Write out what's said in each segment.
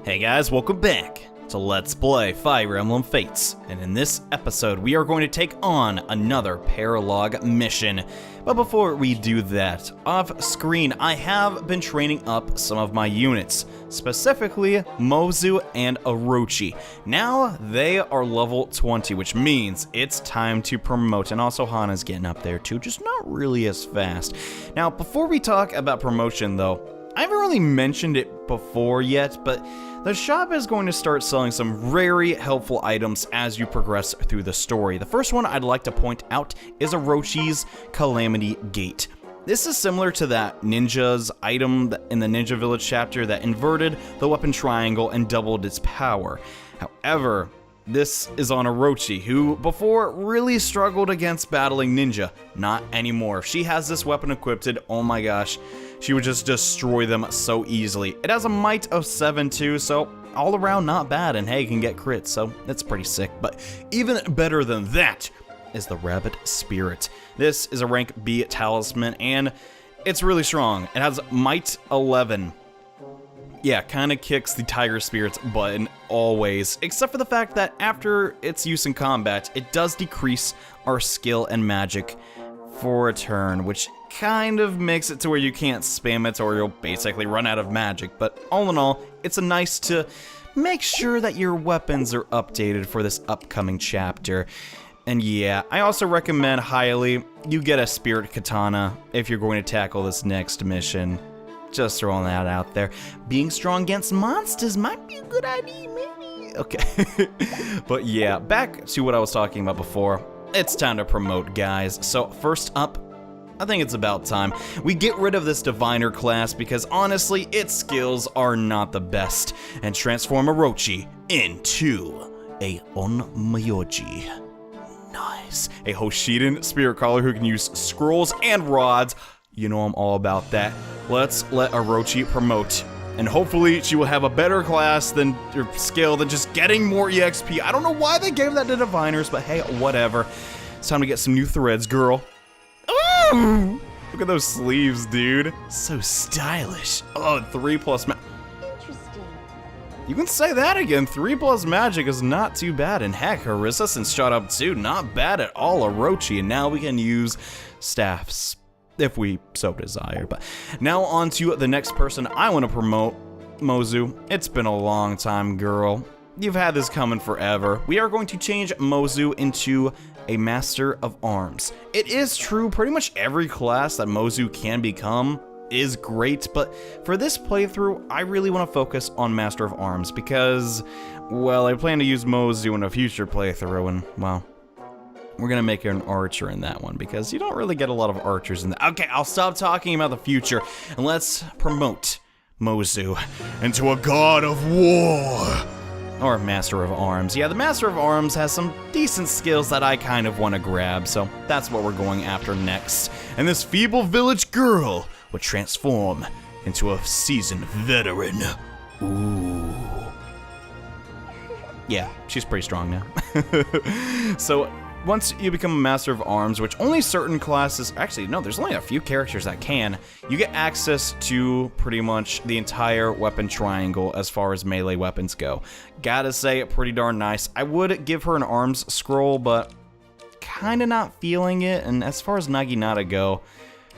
Hey guys, welcome back to Let's Play Fire Emblem Fates, and in this episode we are going to take on another paralouge mission. But before we do that, off screen I have been training up some of my units, specifically Mozu and Orochi. Now they are level 20, which means it's time to promote, and also Hana's getting up there too, just not really as fast. Now before we talk about promotion though, I haven't really mentioned it before yet, but the shop is going to start selling some very helpful items as you progress through the story. The first one I'd like to point out is Orochi's Calamity Gate. This is similar to that ninja's item in the Ninja Village chapter that inverted the weapon triangle and doubled its power. However, this is on Orochi, who before really struggled against battling ninja. Not anymore. If she has this weapon equipped, oh my gosh, she would just destroy them so easily. It has a might of 7 too, so all around not bad, and hey, can get crits, so that's pretty sick. But even better than that is the Rabbit Spirit. This is a rank B talisman, and it's really strong. It has might 11. Yeah, kind of kicks the Tiger Spirit's butt in all ways, except for the fact that after its use in combat, it does decrease our skill and magic for a turn, which kind of makes it to where you can't spam it or you'll basically run out of magic. But all in all, it's a nice to make sure that your weapons are updated for this upcoming chapter. And yeah, I also recommend highly you get a Spirit Katana if you're going to tackle this next mission. Just throwing that out there. Being strong against monsters might be a good idea, maybe. Okay. But yeah, back to what I was talking about before. It's time to promote, guys. So first up, I think it's about time we get rid of this Diviner class because honestly, its skills are not the best, and transform Orochi into a Onmyoji. Nice. A Hoshidan Spirit Caller who can use scrolls and rods. You know I'm all about that. Let's let Orochi promote, and hopefully she will have a better class than or skill than just getting more EXP. I don't know why they gave that to Diviners, but hey, whatever. It's time to get some new threads, girl. Ooh! Look at those sleeves, dude. So stylish. Oh, 3+ Interesting. You can say that again. 3+ magic is not too bad. And heck, Harissa since shot up too, not bad at all. Orochi, and now we can use staffs if we so desire. But now on to the next person I want to promote, Mozu. It's been a long time, girl. You've had this coming forever. We are going to change Mozu into a Master of Arms. It is true, pretty much every class that Mozu can become is great, but for this playthrough, I really want to focus on Master of Arms because, well, I plan to use Mozu in a future playthrough, and, well, we're gonna make her an archer in that one because you don't really get a lot of archers in that. Okay, I'll stop talking about the future and let's promote Mozu into a God of War. Or Master of Arms. Yeah, the Master of Arms has some decent skills that I kind of want to grab, so that's what we're going after next. And this feeble village girl would transform into a seasoned veteran. Ooh. Yeah, she's pretty strong now. So, once you become a Master of Arms, which only certain classes, actually no, there's only a few characters that can, you get access to pretty much the entire weapon triangle as far as melee weapons go. Gotta say, pretty darn nice. I would give her an arms scroll, but kinda not feeling it, and as far as Naginata go,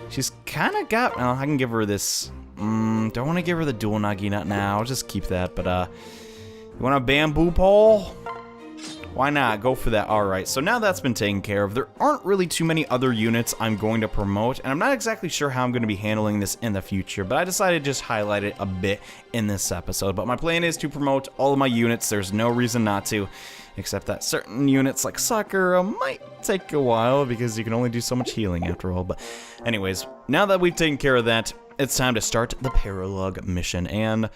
she's kinda got, I can give her this, don't wanna give her the dual Naginata now, I'll just keep that, but you want a bamboo pole? Why not? Go for that. Alright, so now that's been taken care of, there aren't really too many other units I'm going to promote, and I'm not exactly sure how I'm going to be handling this in the future, but I decided to just highlight it a bit in this episode. But my plan is to promote all of my units, there's no reason not to, except that certain units like Sakura might take a while because you can only do so much healing after all. But anyways, now that we've taken care of that, it's time to start the paralouge mission, and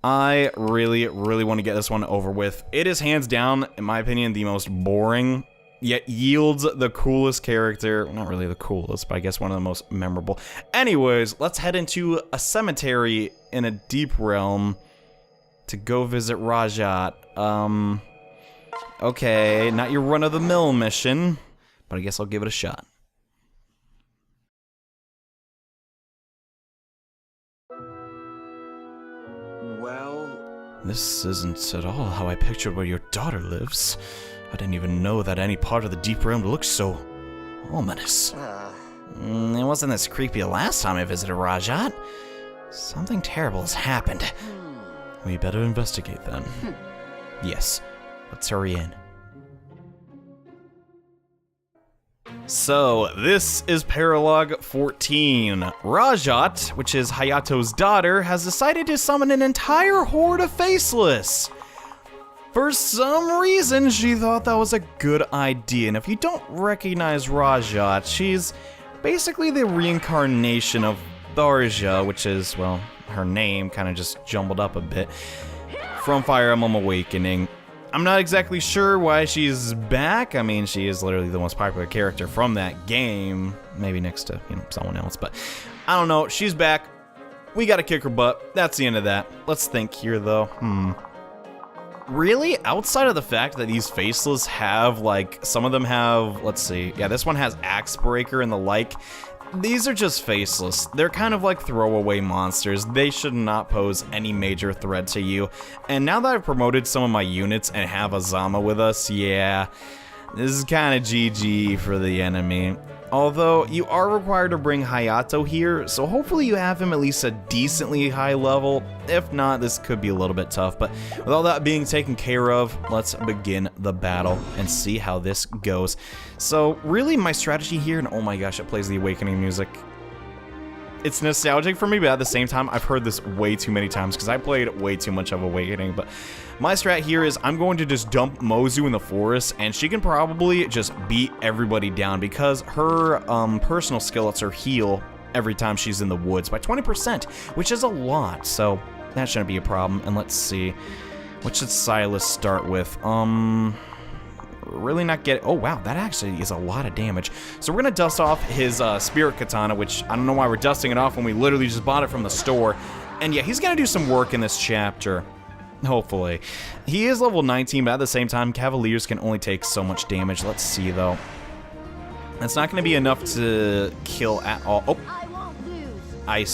I really want to get this one over with. It is hands down, in my opinion, the most boring, yet yields the coolest character. Not really the coolest, but I guess one of the most memorable. Anyways, let's head into a cemetery in a deep realm to go visit Rhajat. Okay, not your run-of-the-mill mission, but I guess I'll give it a shot. This isn't at all how I pictured where your daughter lives. I didn't even know that any part of the deep realm looked so ominous. It wasn't this creepy last time I visited Rhajat. Something terrible has happened. We better investigate then. Yes, let's hurry in. So, this is Paralogue 14. Rhajat, which is Hayato's daughter, has decided to summon an entire horde of faceless. For some reason, she thought that was a good idea, and if you don't recognize Rhajat, she's basically the reincarnation of Tharja, which is, well, her name kind of just jumbled up a bit, from Fire Emblem Awakening. I'm not exactly sure why she's back. I mean, she is literally the most popular character from that game, maybe next to, someone else, but I don't know. She's back. We gotta kick her butt. That's the end of that. Let's think here, though. Really? Outside of the fact that these faceless have, like, some of them have, let's see, yeah, this one has Axe Breaker and the like. These are just faceless. They're kind of like throwaway monsters. They should not pose any major threat to you. And now that I've promoted some of my units and have Azama with us, yeah, this is kind of GG for the enemy. Although, you are required to bring Hayato here, so hopefully you have him at least a decently high level. If not, this could be a little bit tough, but with all that being taken care of, let's begin the battle and see how this goes. So, really, my strategy here, and oh my gosh, it plays the Awakening music. It's nostalgic for me, but at the same time, I've heard this way too many times because I played way too much of Awakening, but my strat here is I'm going to just dump Mozu in the forest, and she can probably just beat everybody down because her personal skill lets her heal every time she's in the woods by 20%, which is a lot, so that shouldn't be a problem. And let's see, what should Silas start with? Really not get, oh wow, that actually is a lot of damage. So we're gonna dust off his spirit katana, which I don't know why we're dusting it off when we literally just bought it from the store. And yeah, he's gonna do some work in this chapter. Hopefully. He is level 19, but at the same time, Cavaliers can only take so much damage. Let's see, though. That's not going to be enough to kill at all. Oh. I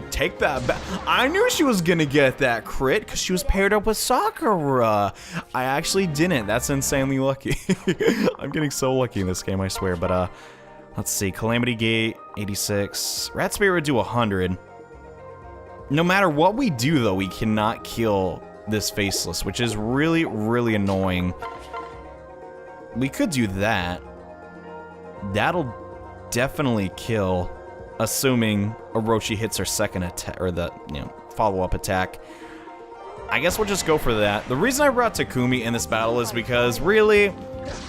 take that back. I knew she was going to get that crit because she was paired up with Sakura. I actually didn't. That's insanely lucky. I'm getting so lucky in this game, I swear. But, let's see. Calamity Gate, 86. Rat Spirit would do 100. No matter what we do, though, we cannot kill this faceless, which is really, really annoying. We could do that. That'll definitely kill, assuming Orochi hits her second attack, or the, follow-up attack. I guess we'll just go for that. The reason I brought Takumi in this battle is because, really,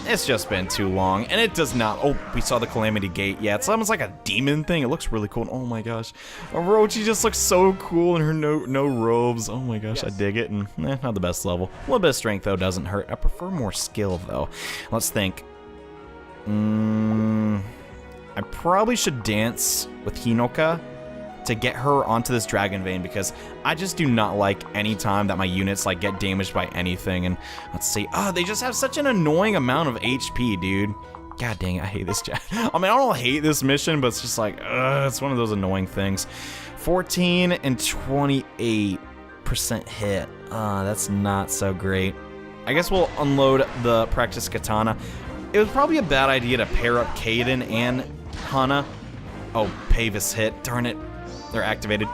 it's just been too long, and it does not... Oh, we saw the Calamity Gate. Yeah, it's almost like a demon thing. It looks really cool. Oh my gosh. Orochi just looks so cool in her no robes. Oh my gosh, yes. I dig it, and not the best level. A little bit of strength, though, doesn't hurt. I prefer more skill, though. Let's think. I probably should dance with Hinoka to get her onto this Dragon Vein, because I just do not like any time that my units get damaged by anything. And let's see, they just have such an annoying amount of HP, dude. God dang it, I hate this. I mean, I don't hate this mission, but it's just it's one of those annoying things. 14 and 28% hit. That's not so great. I guess we'll unload the practice katana. It was probably a bad idea to pair up Kaden and Hana. Oh, Pavis hit, darn it. They're activated.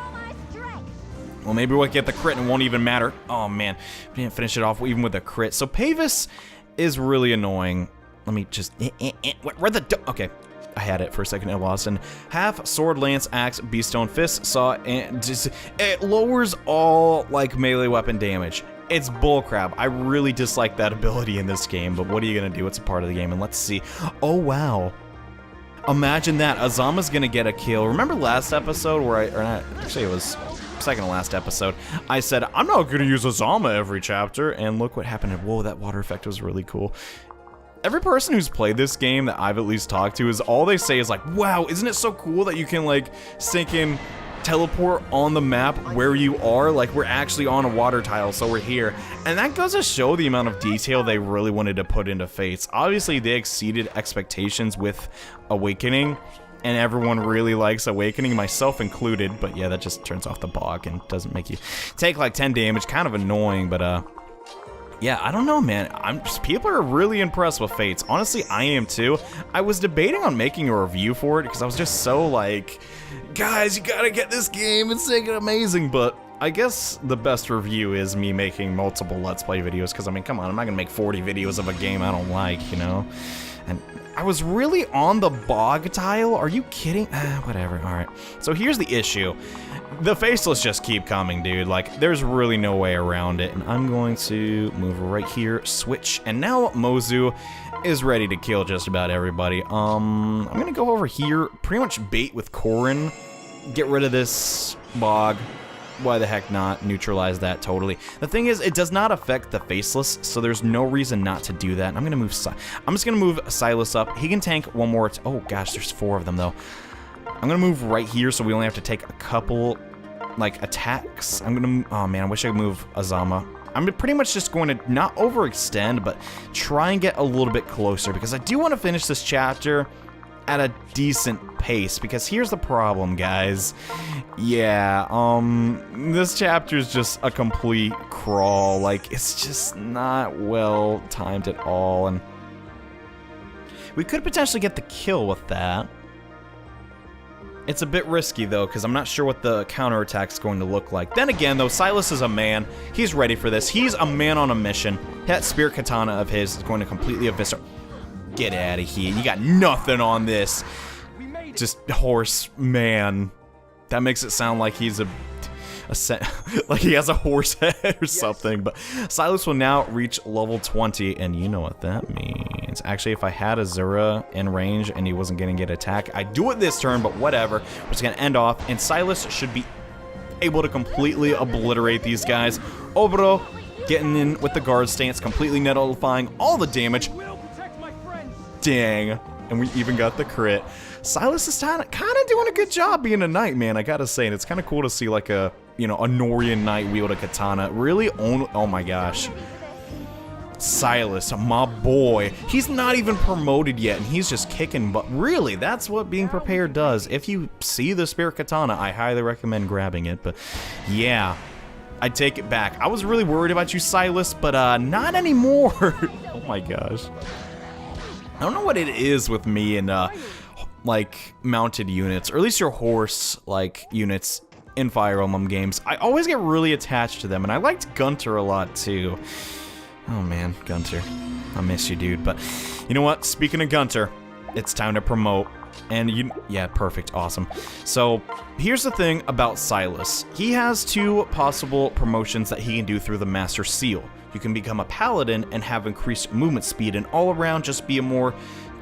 Well, maybe we'll get the crit and it won't even matter. Oh, man. We didn't finish it off even with a crit. So Pavis is really annoying. Let me just... Where the... Okay. I had it for a second. I lost. And half sword, lance, axe, beastone, fist, saw, and just... It lowers all, melee weapon damage. It's bullcrap. I really dislike that ability in this game, but what are you gonna do? It's a part of the game, and let's see. Oh, wow. Imagine that. Azama's gonna get a kill. Remember last episode where actually it was second to last episode, I said, I'm not gonna use Azama every chapter, and look what happened. Whoa, that water effect was really cool. Every person who's played this game that I've at least talked to is all they say is wow, isn't it so cool that you can sink in, teleport on the map where you are? We're actually on a water tile, so we're here. And that goes to show the amount of detail they really wanted to put into Fates. Obviously, they exceeded expectations with Awakening, and everyone really likes Awakening, myself included, but yeah, that just turns off the bog and doesn't make you take like 10 damage. Kind of annoying, but yeah, I don't know, man. People are really impressed with Fates. Honestly, I am too. I was debating on making a review for it because I was just so like, guys, you gotta get this game, it's freaking amazing, but I guess the best review is me making multiple Let's Play videos, because I mean, come on, I'm not gonna make 40 videos of a game I don't like, you know? And I was really on the bog tile? Are you kidding? Whatever, alright. So here's the issue. The faceless just keep coming, dude. Like, there's really no way around it. And I'm going to move right here, switch, and now Mozu is ready to kill just about everybody. I'm gonna go over here, pretty much bait with Corrin, get rid of this bog. Why the heck not? Neutralize that totally. The thing is, it does not affect the faceless, so there's no reason not to do that. I'm gonna move. I'm just gonna move Silas up. He can tank one more. Oh gosh, there's 4 of them though. I'm gonna move right here, so we only have to take a couple, like, attacks. I'm gonna. Oh man, I wish I could move Azama. I'm pretty much just going to not overextend, but try and get a little bit closer, because I do want to finish this chapter at a decent pace, because here's the problem, guys. Yeah, this chapter is just a complete crawl. Like, it's just not well timed at all, and we could potentially get the kill with that. It's a bit risky, though, because I'm not sure what the counterattack's going to look like. Then again, though, Silas is a man. He's ready for this. He's a man on a mission. That spirit katana of his is going to completely eviscerate. Get out of here. You got nothing on this. Just horse man. That makes it sound like he's like he has a horse head or something. But Silas will now reach level 20, and you know what that means. Actually, if I had Azura in range and he wasn't going to get attack, I'd do it this turn, but whatever. We're just going to end off, and Silas should be able to completely obliterate these guys. Obro getting in with the guard stance, completely nullifying all the damage. Dang. And we even got the crit. Silas is kind of doing a good job being a knight, man, I gotta say. And it's kind of cool to see, like, a, you know, a Norian knight wield a katana. Really oh my gosh. Silas, my boy. He's not even promoted yet, and he's just kicking butt. Really, that's what being prepared does. If you see the spirit katana, I highly recommend grabbing it. But yeah, I take it back. I was really worried about you, Silas, but not anymore. Oh my gosh. I don't know what it is with me and like mounted units, or at least your horse like units in Fire Emblem games. I always get really attached to them, and I liked Gunter a lot too. Oh man, Gunter, I miss you, dude. But you know what? Speaking of Gunter, it's time to promote. And yeah, perfect, awesome. So here's the thing about Silas. He has 2 possible promotions that he can do through the Master Seal. You can become a paladin and have increased movement speed and all around just be a more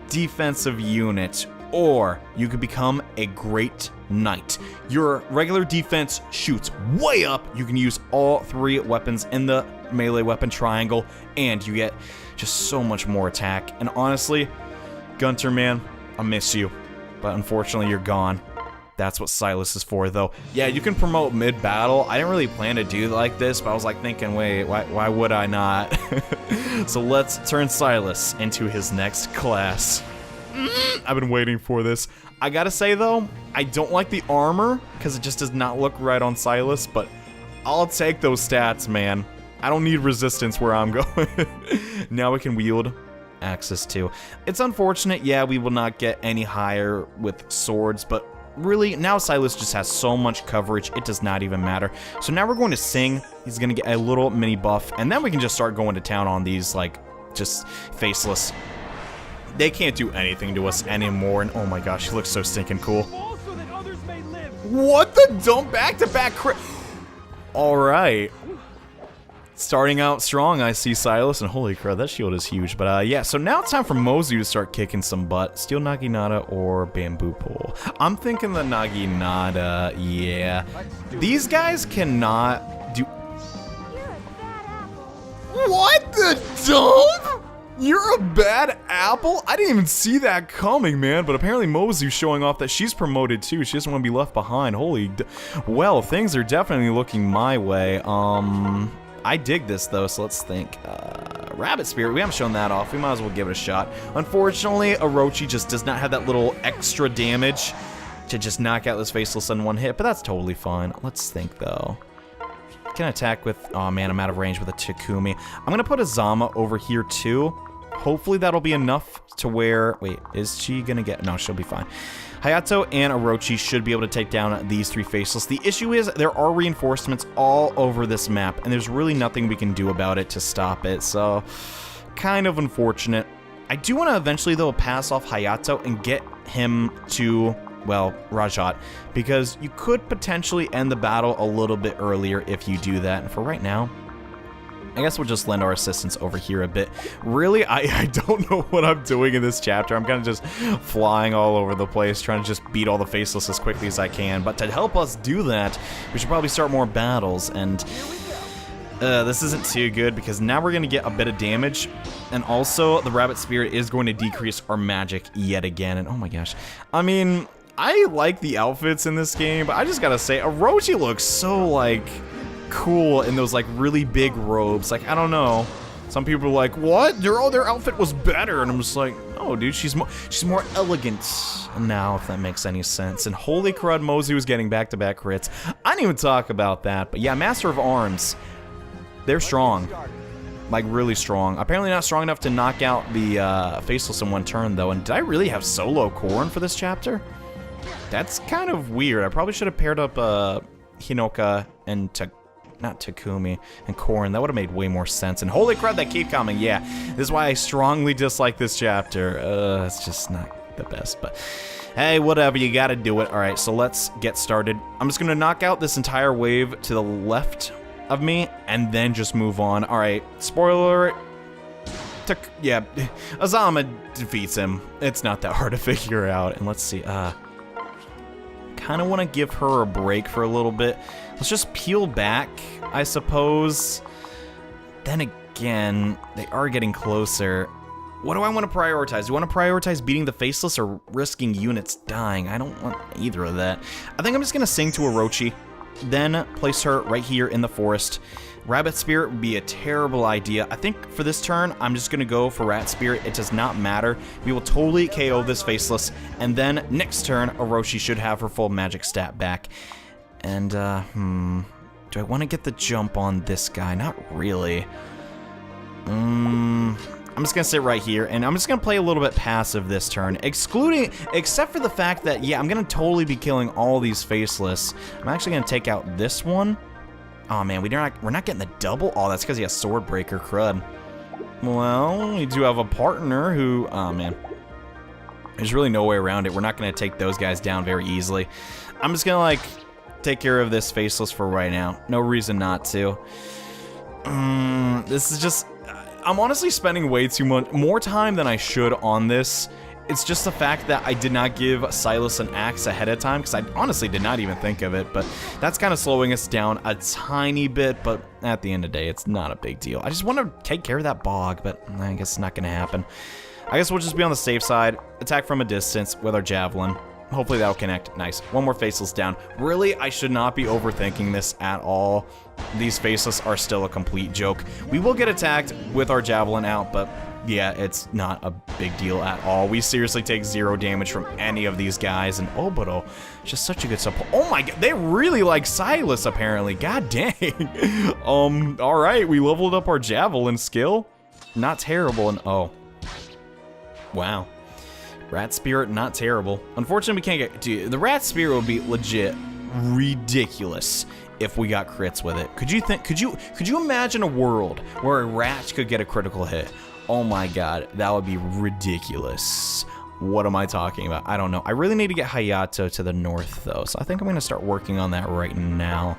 defensive unit. Or you could become a great knight. Your regular defense shoots way up. You can use all 3 weapons in the melee weapon triangle, and you get just so much more attack. And honestly, Gunter, man, I miss you. But unfortunately, you're gone. That's what Silas is for, though. Yeah, you can promote mid-battle. I didn't really plan to do like this, but I was like thinking, wait, why would I not? So let's turn Silas into his next class. I've been waiting for this. I gotta say, though, I don't like the armor, because it just does not look right on Silas, but I'll take those stats, man. I don't need resistance where I'm going. Now we can wield access to. It's unfortunate, yeah, we will not get any higher with swords, but really, now Silas just has so much coverage, it does not even matter. So now we're going to sing. He's going to get a little mini buff, and then we can just start going to town on these, like, just faceless. They can't do anything to us anymore, and oh my gosh, he looks so stinking cool. What the dump back-to-back crit? Alright. Starting out strong, I see Silas, and holy crap, that shield is huge. But yeah, so now it's time for Mozu to start kicking some butt. Steel Naginata or Bamboo Pole. I'm thinking the Naginata, yeah. These guys cannot do... What the dump? You're a bad apple? I didn't even see that coming, man. But apparently Mozu's showing off that she's promoted too. She doesn't want to be left behind. Holy... Well, things are definitely looking my way. I dig this, though, so let's think. Rabbit Spirit, we haven't shown that off. We might as well give it a shot. Unfortunately, Orochi just does not have that little extra damage to just knock out this Faceless in one hit, but that's totally fine. Let's think, though. Can attack with... Oh, man, I'm out of range with a Takumi. I'm going to put a Zama over here, too. Hopefully that'll be enough to where... Wait, is she going to get... No, she'll be fine. Hayato and Orochi should be able to take down these 3 Faceless. The issue is there are reinforcements all over this map, and there's really nothing we can do about it to stop it, so kind of unfortunate. I do want to eventually, though, pass off Hayato and get him to, well, Rhajat, because you could potentially end the battle a little bit earlier if you do that, and for right now, I guess we'll just lend our assistance over here a bit. Really, I don't know what I'm doing in this chapter. I'm kind of just flying all over the place, trying to just beat all the Faceless as quickly as I can. But to help us do that, we should probably start more battles. And this isn't too good because now we're going to get a bit of damage. And also, the Rabbit Spirit is going to decrease our magic yet again. And oh my gosh. I mean, I like the outfits in this game, but I just got to say, Orochi looks so, like... cool in those like really big robes. Like, I don't know, some people are like, what, their outfit was better, and I'm just like, no dude, she's more elegant now, if that makes any sense. And holy crud, Mosey was getting back-to-back crits. I didn't even talk about that, but yeah, Master of Arms, they're strong, like really strong. Apparently not strong enough to knock out the Faceless in one turn though. And did I really have solo Korn for this chapter? That's kind of weird. I probably should have paired up Hinoka and not Takumi and Korn. That would have made way more sense. And holy crud, they keep coming. Yeah, this is why I strongly dislike this chapter. It's just not the best, but hey, whatever, you gotta do it. All right, so let's get started. I'm just gonna knock out this entire wave to the left of me and then just move on. All right, spoiler alert. Yeah, Azama defeats him. It's not that hard to figure out. And let's see, kind of want to give her a break for a little bit. Let's just peel back, I suppose. Then again, they are getting closer. What do I want to prioritize? Do I want to prioritize beating the Faceless or risking units dying? I don't want either of that. I think I'm just going to sing to Orochi, then place her right here in the forest. Rabbit Spirit would be a terrible idea. I think for this turn, I'm just going to go for Rat Spirit. It does not matter. We will totally KO this Faceless, and then next turn, Orochi should have her full magic stat back. And, do I want to get the jump on this guy? Not really. I'm just going to sit right here, and I'm just going to play a little bit passive this turn, except for the fact that, yeah, I'm going to totally be killing all these Faceless. I'm actually going to take out this one. Oh, man, we're not getting the double? Oh, that's because he has Sword Breaker crud. Well, we do have a partner who... Oh, man. There's really no way around it. We're not going to take those guys down very easily. I'm just going to, like... take care of this Faceless for right now. No reason not to. This is just... I'm honestly spending way too much... more time than I should on this. It's just the fact that I did not give Silas an axe ahead of time, because I honestly did not even think of it, but that's kind of slowing us down a tiny bit, but at the end of the day, it's not a big deal. I just want to take care of that bog, but I guess it's not going to happen. I guess we'll just be on the safe side, attack from a distance with our Javelin. Hopefully that'll connect. Nice. One more Faceless down. Really, I should not be overthinking this at all. These Faceless are still a complete joke. We will get attacked with our Javelin out, but yeah, it's not a big deal at all. We seriously take 0 damage from any of these guys, and Obito, just such a good support. Oh my god, they really like Silas, apparently. God dang. Alright, we leveled up our Javelin skill. Not terrible, and oh. Wow. Rat Spirit, not terrible. Unfortunately, we can't get... Dude, the Rat Spirit would be legit ridiculous if we got crits with it. Could you imagine a world where a rat could get a critical hit? Oh my god, that would be ridiculous. What am I talking about? I don't know. I really need to get Hayato to the north, though, so I think I'm going to start working on that right now.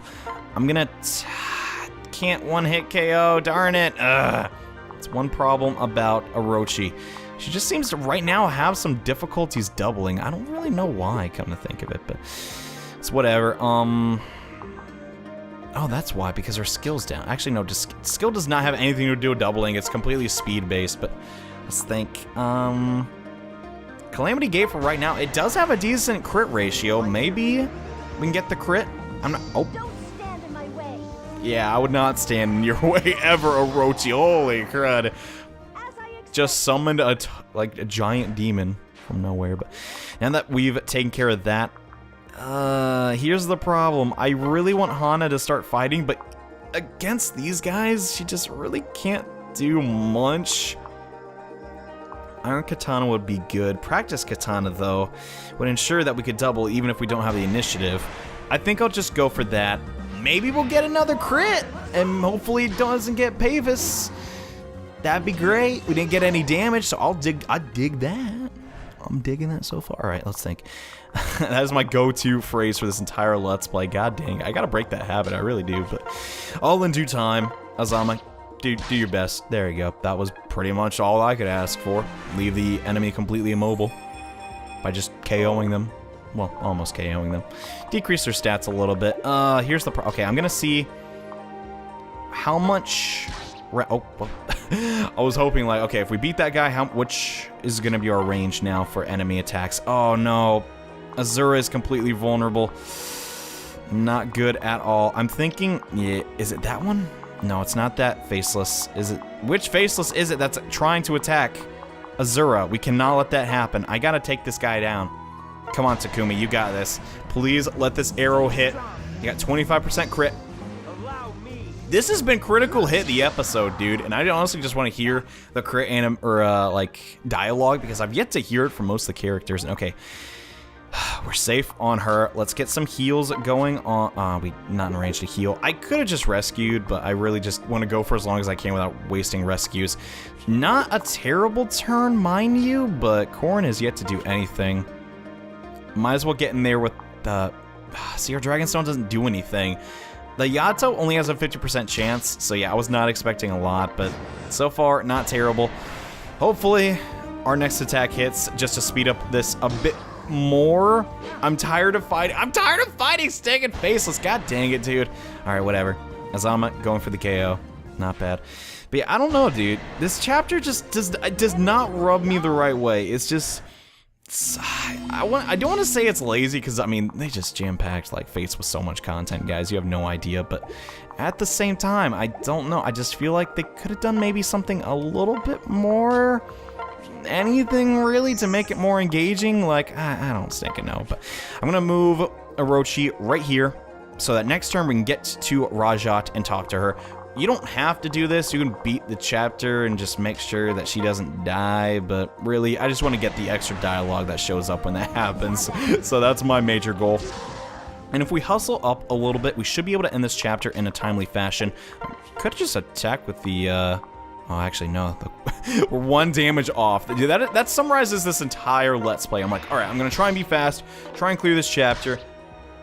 I'm going to... Can't one-hit KO, darn it. It's one problem about Orochi. She just seems to, right now, have some difficulties doubling. I don't really know why, come to think of it, but it's whatever. Oh, that's why, because her skill's down. Actually, no, skill does not have anything to do with doubling. It's completely speed-based, but let's think. Calamity Gate for right now, it does have a decent crit ratio. Maybe we can get the crit. I'm not... Oh. Yeah, I would not stand in your way ever, Orochi. Holy crud. Just summoned a giant demon from nowhere. But now that we've taken care of that, here's the problem. I really want Hana to start fighting, but against these guys, she just really can't do much. Iron Katana would be good. Practice Katana, though, would ensure that we could double even if we don't have the initiative. I think I'll just go for that. Maybe we'll get another crit, and hopefully it doesn't get Pavis. That'd be great. We didn't get any damage, so I dig that. I'm digging that so far. All right, let's think. That is my go-to phrase for this entire Let's Play. God dang, I gotta break that habit. I really do, but all in due time. Azama, do your best. There you go. That was pretty much all I could ask for. Leave the enemy completely immobile by just KOing them. Well, almost KOing them. Decrease their stats a little bit. Here's the okay, I'm gonna see how much... I was hoping, like, okay, if we beat that guy, which is gonna be our range now for enemy attacks? Oh, no. Azura is completely vulnerable. Not good at all. I'm thinking, yeah, is it that one? No, it's not that faceless. Is it? Which faceless is it that's trying to attack Azura? We cannot let that happen. I gotta take this guy down. Come on, Takumi, you got this. Please let this arrow hit. You got 25% crit. This has been critical hit the episode, dude, and I honestly just want to hear the crit like dialogue because I've yet to hear it from most of the characters. Okay, we're safe on her. Let's get some heals going on. We not in range to heal. I could have just rescued, but I really just want to go for as long as I can without wasting rescues. Not a terrible turn, mind you, but Korrin has yet to do anything. Might as well get in there with the... See, our Dragonstone doesn't do anything. The Yato only has a 50% chance, so yeah, I was not expecting a lot, but so far, not terrible. Hopefully, our next attack hits just to speed up this a bit more. I'm tired of fighting. I'm tired of fighting Sting Faceless. God dang it, dude. All right, whatever. Azama going for the KO. Not bad. But yeah, I don't know, dude. This chapter just does not rub me the right way. It's just... I don't want to say it's lazy because I mean they just jam-packed like Fates with so much content, guys. You have no idea, but at the same time, I don't know. I just feel like they could have done maybe something a little bit more, anything really to make it more engaging. Like I don't think I know, but I'm gonna move Orochi right here so that next turn we can get to Rhajat and talk to her. You don't have to do this. You can beat the chapter and just make sure that she doesn't die, but really, I just want to get the extra dialogue that shows up when that happens. So that's my major goal. And if we hustle up a little bit, we should be able to end this chapter in a timely fashion. Could just attack with the, oh, actually, no. We're 1 damage off. Dude, that summarizes this entire Let's Play. I'm like, all right, I'm going to try and be fast, try and clear this chapter.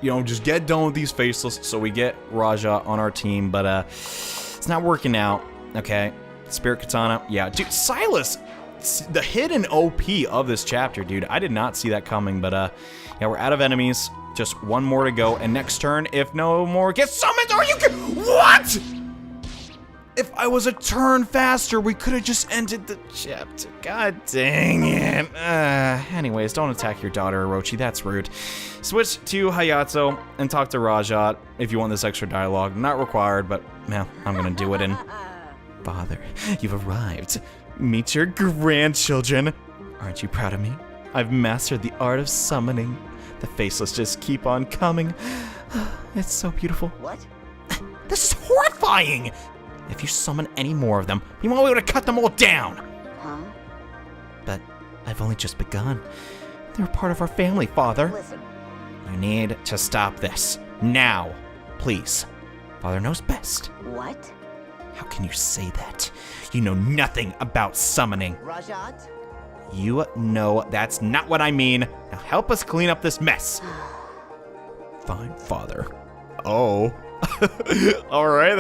You know, just get done with these faceless so we get Raja on our team, but it's not working out. Okay, Spirit Katana, yeah, dude, Silas, the hidden OP of this chapter, dude. I did not see that coming, but yeah, we're out of enemies. Just 1 more to go, and next turn, if no more get summoned, are you what? If I was a turn faster, we could have just ended the chapter. God dang it. Anyways, don't attack your daughter, Orochi. That's rude. Switch to Hayato and talk to Rajat if you want this extra dialogue. Not required, but, yeah, I'm gonna do it in... Father, you've arrived. Meet your grandchildren. Aren't you proud of me? I've mastered the art of summoning. The faceless just keep on coming. It's so beautiful. What? This is horrifying! If you summon any more of them, we won't be able to cut them all down! Huh? But I've only just begun. They're part of our family, Father. Listen. You need to stop this. Now. Please. Father knows best. What? How can you say that? You know nothing about summoning. Rajat? You know that's not what I mean. Now help us clean up this mess. Fine, Father. Oh. Alright,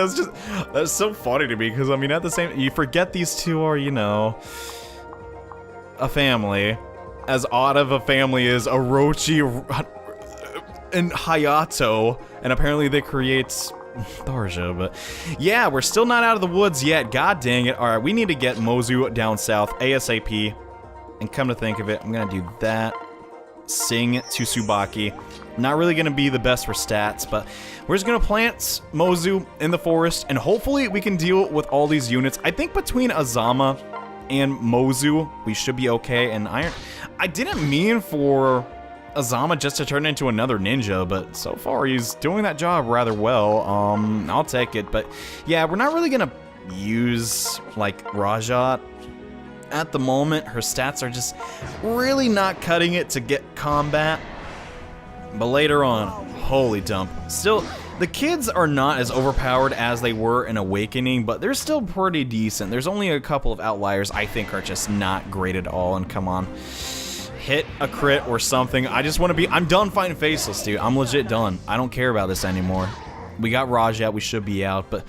that's so funny to me, because I mean at the same, you forget these two are, you know, a family. As odd of a family as Orochi and Hayato, and apparently they create Tharja, but yeah, we're still not out of the woods yet. God dang it. Alright, we need to get Mozu down south ASAP. And come to think of it, I'm gonna do that. Sing to Tsubaki. Not really going to be the best for stats, but we're just going to plant Mozu in the forest, and hopefully we can deal with all these units. I think between Azama and Mozu, we should be okay. And I didn't mean for Azama just to turn into another ninja, but so far he's doing that job rather well. I'll take it, but yeah, we're not really going to use, like, Rhajat. At the moment, her stats are just really not cutting it to get combat. But later on, holy dump. Still, the kids are not as overpowered as they were in Awakening, but they're still pretty decent. There's only a couple of outliers I think are just not great at all, and come on. Hit a crit or something. I just want to be... I'm done fighting Faceless, dude. I'm legit done. I don't care about this anymore. We got Rajat, we should be out, but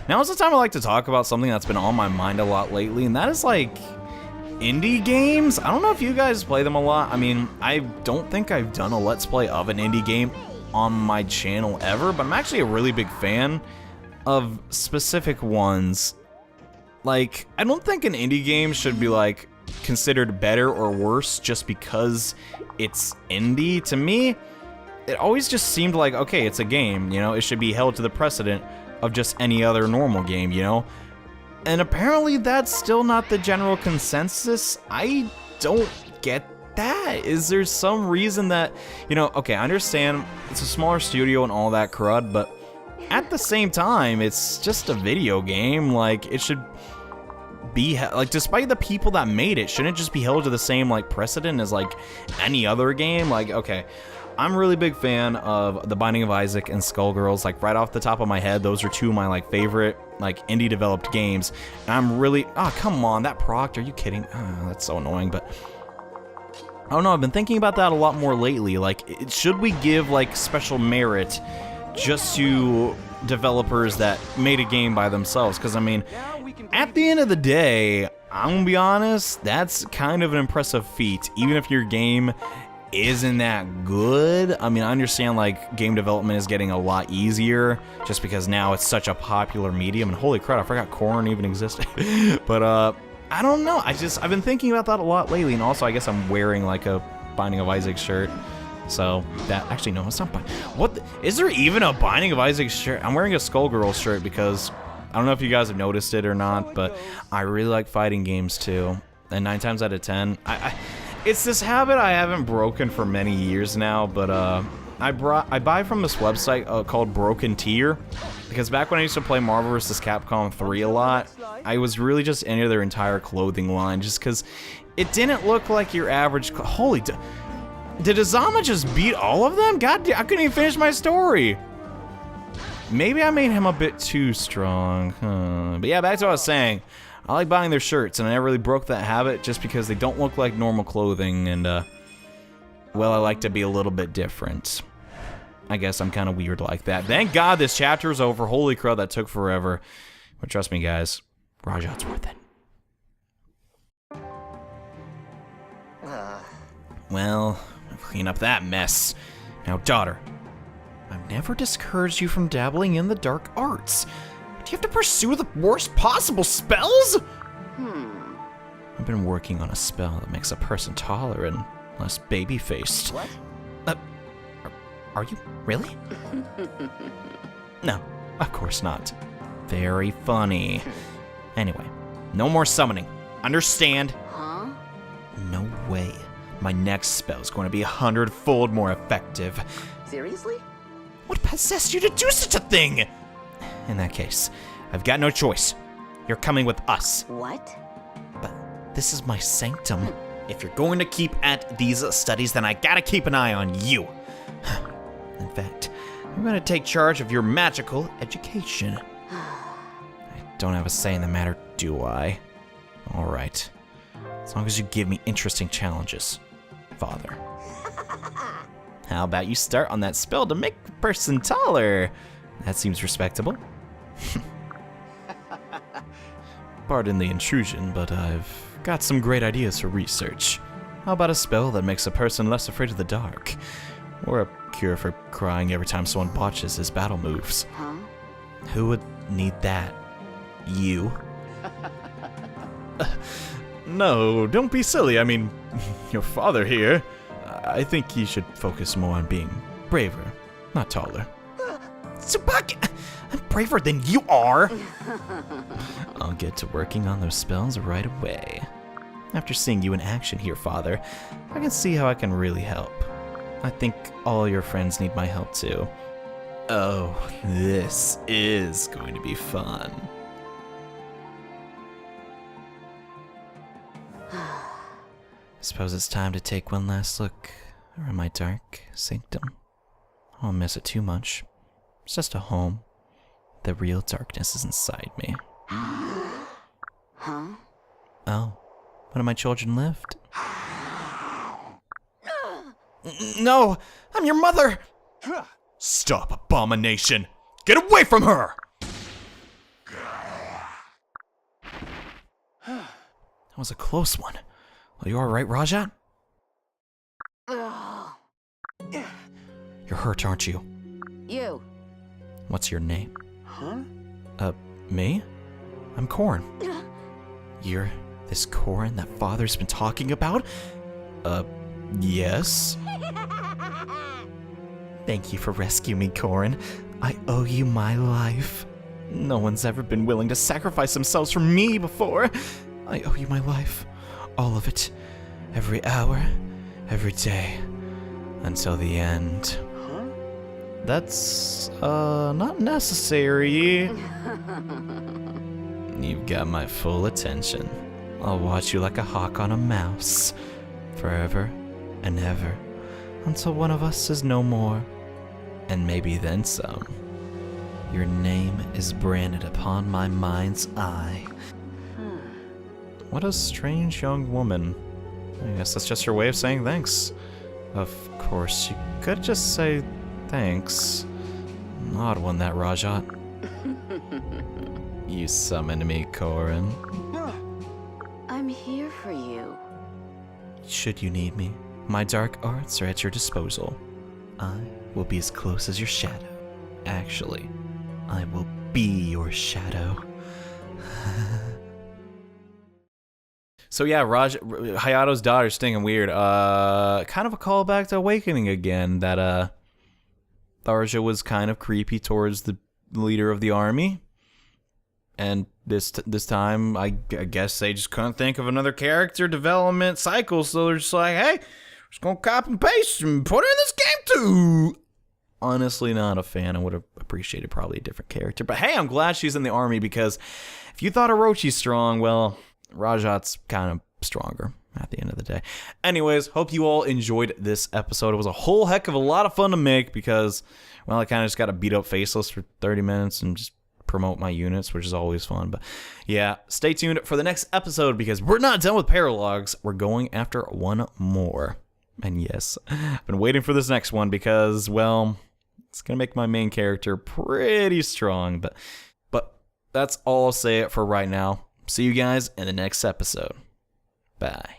now is the time I like to talk about something that's been on my mind a lot lately, and that is, like, indie games. I don't know if you guys play them a lot. I mean, I don't think I've done a Let's Play of an indie game on my channel ever, but I'm actually a really big fan of specific ones. Like, I don't think an indie game should be, like, considered better or worse just because it's indie. To me, it always just seemed like, okay, it's a game, you know, it should be held to the precedent of just any other normal game, you know? And apparently that's still not the general consensus. I don't get that. Is there some reason that, you know, okay, I understand it's a smaller studio and all that crud, but at the same time, it's just a video game. Like, it should be, like, despite the people that made it, shouldn't it just be held to the same, like, precedent as, like, any other game? Like, okay, I'm a really big fan of The Binding of Isaac and Skullgirls. Like, right off the top of my head, those are two of my, like, favorite, like, indie developed games. And I'm really, oh, come on, that proc, are you kidding? Oh, that's so annoying, but I don't know, I've been thinking about that a lot more lately. Like, should we give, like, special merit just to developers that made a game by themselves? Because, I mean, at the end of the day, I'm gonna be honest, that's kind of an impressive feat, even if your game isn't that good. I mean, I understand, like, game development is getting a lot easier just because now it's such a popular medium, and holy crap, I forgot Corn even existed. But I don't know, I've been thinking about that a lot lately, and also I guess I'm wearing, like, a Binding of Isaac shirt, so that, actually no, it's not is there even a Binding of Isaac shirt? I'm wearing a Skullgirls shirt because I don't know if you guys have noticed it or not, but I really like fighting games too, and 9 times out of 10 it's this habit I haven't broken for many years now, but I buy from this website called Broken Tier, because back when I used to play Marvel vs. Capcom 3 a lot, I was really just into their entire clothing line, just because it didn't look like your average. Holy, did Azama just beat all of them? God damn, I couldn't even finish my story. Maybe I made him a bit too strong. But yeah, back to what I was saying. I like buying their shirts, and I never really broke that habit just because they don't look like normal clothing, and, well, I like to be a little bit different. I guess I'm kind of weird like that. Thank God this chapter is over. Holy crap, that took forever. But trust me, guys, Rajat's worth it. Well, clean up that mess. Now, daughter, I've never discouraged you from dabbling in the dark arts. Do you have to pursue the worst possible spells? I've been working on a spell that makes a person taller and less baby-faced. What? Are you? Really? No, of course not. Very funny. Anyway, no more summoning. Understand? Huh? No way. My next spell is going to be 100-fold more effective. Seriously? What possessed you to do such a thing? In that case, I've got no choice. You're coming with us. What? But this is my sanctum. If you're going to keep at these studies, then I gotta keep an eye on you. In fact, I'm gonna take charge of your magical education. I don't have a say in the matter, do I? All right. As long as you give me interesting challenges, Father. How about you start on that spell to make a person taller? That seems respectable. Pardon the intrusion, but I've got some great ideas for research. How about a spell that makes a person less afraid of the dark? Or a cure for crying every time someone botches his battle moves? Huh? Who would need that? You? No, don't be silly. I mean, your father here. I think he should focus more on being braver, not taller. Tsubaki, I'm braver than you are! I'll get to working on those spells right away. After seeing you in action here, Father, I can see how I can really help. I think all your friends need my help too. Oh, this is going to be fun. Suppose it's time to take one last look around my dark sanctum. I won't miss it too much. It's just a home. The real darkness is inside me. Huh? Oh, one of my children lived. No, I'm your mother! Stop, abomination! Get away from her! That was a close one. Are you alright, Rhajat? You're hurt, aren't you? You. What's your name? Huh? Me? I'm Corn. You're this Corn that Father's been talking about? Yes. Thank you for rescuing me, Corn. I owe you my life. No one's ever been willing to sacrifice themselves for me before. I owe you my life. All of it. Every hour. Every day. Until the end. Huh? That's, not necessary. You've got my full attention. I'll watch you like a hawk on a mouse. Forever and ever. Until one of us is no more. And maybe then some. Your name is branded upon my mind's eye. What a strange young woman. I guess that's just her way of saying thanks. Of course, you could just say thanks. An odd one, that, Rhajat. You summoned me, Corrin. I'm here for you. Should you need me, my dark arts are at your disposal. I will be as close as your shadow. Actually, I will be your shadow. So yeah, Hayato's daughter stinging weird. Kind of a callback to Awakening again. That Tharja was kind of creepy towards the leader of the army, and this time I guess they just couldn't think of another character development cycle, so they're just like, hey, we're just gonna copy and paste and put her in this game too. Honestly, not a fan. I would have appreciated probably a different character, but hey, I'm glad she's in the army, because if you thought Orochi's strong, well, Rajat's kind of stronger at the end of the day. Anyways, hope you all enjoyed this episode. It was a whole heck of a lot of fun to make because, well, I kind of just got to beat up Faceless for 30 minutes and just promote my units, which is always fun. But yeah, stay tuned for the next episode because we're not done with paralogs. We're going after one more. And yes, I've been waiting for this next one because, well, it's going to make my main character pretty strong. But that's all I'll say for right now. See you guys in the next episode. Bye.